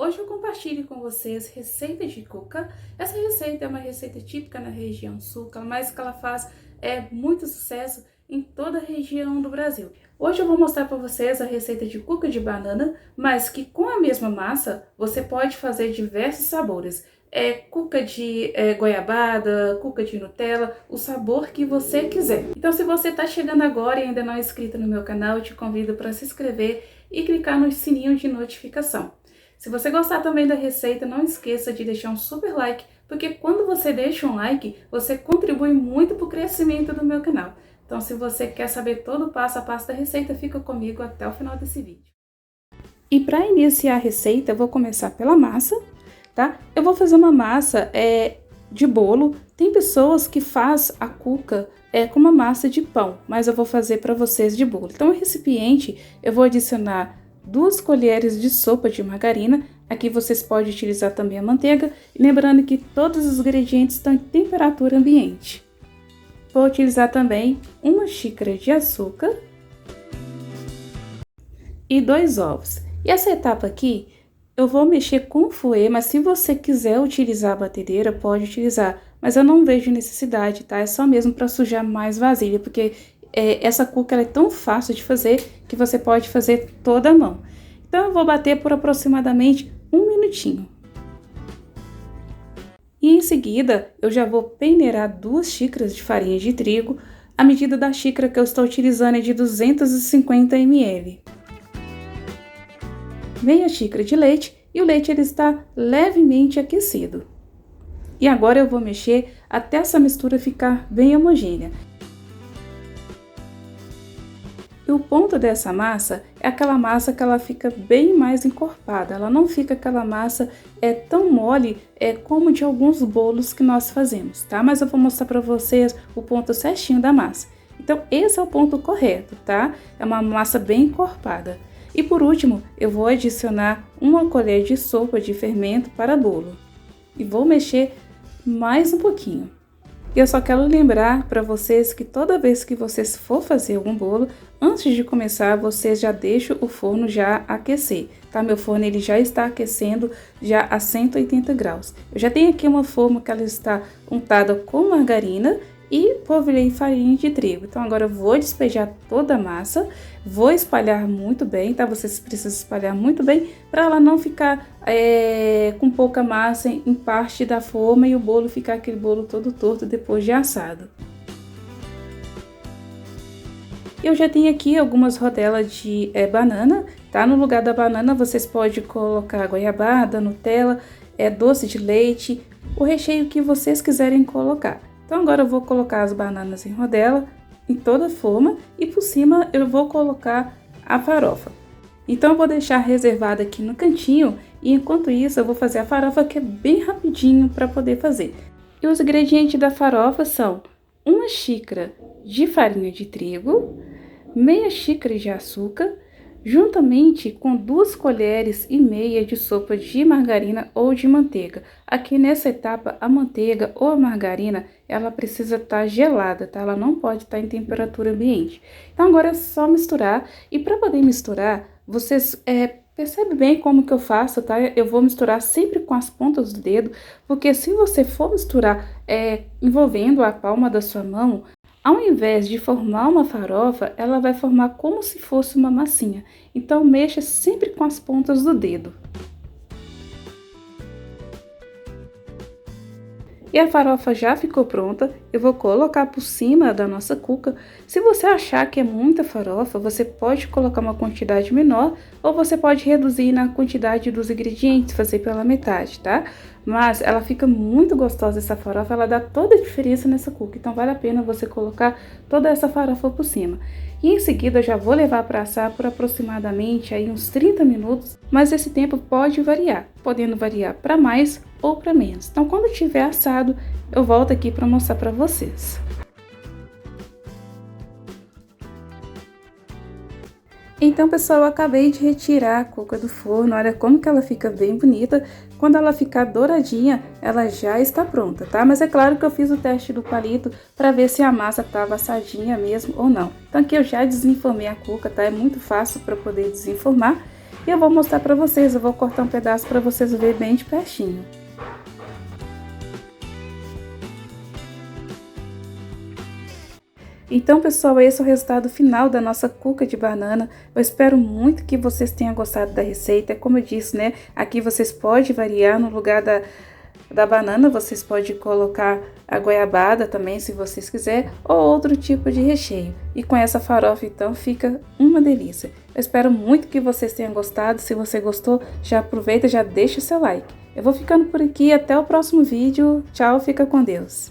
Hoje eu compartilho com vocês receita de cuca. Essa receita é uma receita típica na região sul, mas que ela faz muito sucesso em toda a região do Brasil. Hoje eu vou mostrar para vocês a receita de cuca de banana, mas que com a mesma massa você pode fazer diversos sabores. Cuca de goiabada, cuca de Nutella, o sabor que você quiser. Então, se você está chegando agora e ainda não é inscrito no meu canal, eu te convido para se inscrever e clicar no sininho de notificação. Se você gostar também da receita, não esqueça de deixar um super like, porque quando você deixa um like, você contribui muito para o crescimento do meu canal. Então, se você quer saber todo o passo a passo da receita, fica comigo até o final desse vídeo. E para iniciar a receita, eu vou começar pela massa, tá? Eu vou fazer uma massa de bolo. Tem pessoas que faz a cuca com uma massa de pão, mas eu vou fazer para vocês de bolo. Então, no recipiente, eu vou adicionar 2 colheres de sopa de margarina. Aqui vocês podem utilizar também a manteiga, lembrando que todos os ingredientes estão em temperatura ambiente. Vou utilizar também 1 xícara de açúcar e 2 ovos. E essa etapa aqui, eu vou mexer com o fouet, mas se você quiser utilizar a batedeira, pode utilizar. Mas eu não vejo necessidade, tá? É só mesmo para sujar mais vasilha, porque essa cuca ela é tão fácil de fazer que você pode fazer toda a mão. Então, eu vou bater por aproximadamente 1 minutinho. E em seguida, eu já vou peneirar 2 xícaras de farinha de trigo. A medida da xícara que eu estou utilizando é de 250 ml. Meia xícara de leite, e o leite ele está levemente aquecido. E agora eu vou mexer até essa mistura ficar bem homogênea. E o ponto dessa massa é aquela massa que ela fica bem mais encorpada. Ela não fica aquela massa tão mole como de alguns bolos que nós fazemos, tá? Mas eu vou mostrar para vocês o ponto certinho da massa. Então, esse é o ponto correto, tá? É uma massa bem encorpada. E por último, eu vou adicionar 1 colher de sopa de fermento para bolo. E vou mexer mais um pouquinho. E eu só quero lembrar para vocês que toda vez que vocês for fazer algum bolo, antes de começar, vocês já deixam o forno já aquecer, tá? Meu forno ele já está aquecendo já a 180 graus. Eu já tenho aqui uma forma que ela está untada com margarina e polvilhei farinha de trigo. Então agora eu vou despejar toda a massa, vou espalhar muito bem, tá? Vocês precisam espalhar muito bem para ela não ficar com pouca massa em parte da forma e o bolo ficar aquele bolo todo torto depois de assado. Eu já tenho aqui algumas rodelas de banana, tá? No lugar da banana vocês podem colocar goiabada, Nutella, doce de leite, o recheio que vocês quiserem colocar. Então agora eu vou colocar as bananas em rodela, em toda a forma, e por cima eu vou colocar a farofa. Então eu vou deixar reservada aqui no cantinho, e enquanto isso eu vou fazer a farofa, que é bem rapidinho para poder fazer. E os ingredientes da farofa são 1 xícara de farinha de trigo, meia xícara de açúcar, juntamente com 2 colheres e meia de sopa de margarina ou de manteiga. Aqui nessa etapa, a manteiga ou a margarina, ela precisa estar gelada, tá? Ela não pode estar em temperatura ambiente. Então, agora é só misturar. E para poder misturar, vocês percebem bem como que eu faço, tá? Eu vou misturar sempre com as pontas do dedo, porque se você for misturar envolvendo a palma da sua mão, ao invés de formar uma farofa, ela vai formar como se fosse uma massinha. Então, mexa sempre com as pontas do dedo. E a farofa já ficou pronta, eu vou colocar por cima da nossa cuca. Se você achar que é muita farofa, você pode colocar uma quantidade menor ou você pode reduzir na quantidade dos ingredientes, fazer pela metade, tá? Mas ela fica muito gostosa essa farofa, ela dá toda a diferença nessa cuca, então vale a pena você colocar toda essa farofa por cima. E em seguida eu já vou levar para assar por aproximadamente aí uns 30 minutos, mas esse tempo pode variar, podendo variar para mais ou para menos. Então quando tiver assado, eu volto aqui para mostrar para vocês. Então, pessoal, eu acabei de retirar a cuca do forno, olha como que ela fica bem bonita. Quando ela ficar douradinha, ela já está pronta, tá? Mas é claro que eu fiz o teste do palito para ver se a massa estava assadinha mesmo ou não. Então aqui eu já desenformei a cuca, tá? É muito fácil para poder desenformar. E eu vou mostrar para vocês, eu vou cortar um pedaço para vocês verem bem de pertinho. Então, pessoal, esse é o resultado final da nossa cuca de banana. Eu espero muito que vocês tenham gostado da receita. Como eu disse, né? Aqui vocês podem variar no lugar da banana, vocês podem colocar a goiabada também, se vocês quiserem, ou outro tipo de recheio. E com essa farofa, então, fica uma delícia. Eu espero muito que vocês tenham gostado. Se você gostou, já aproveita, já deixa o seu like. Eu vou ficando por aqui, até o próximo vídeo. Tchau, fica com Deus.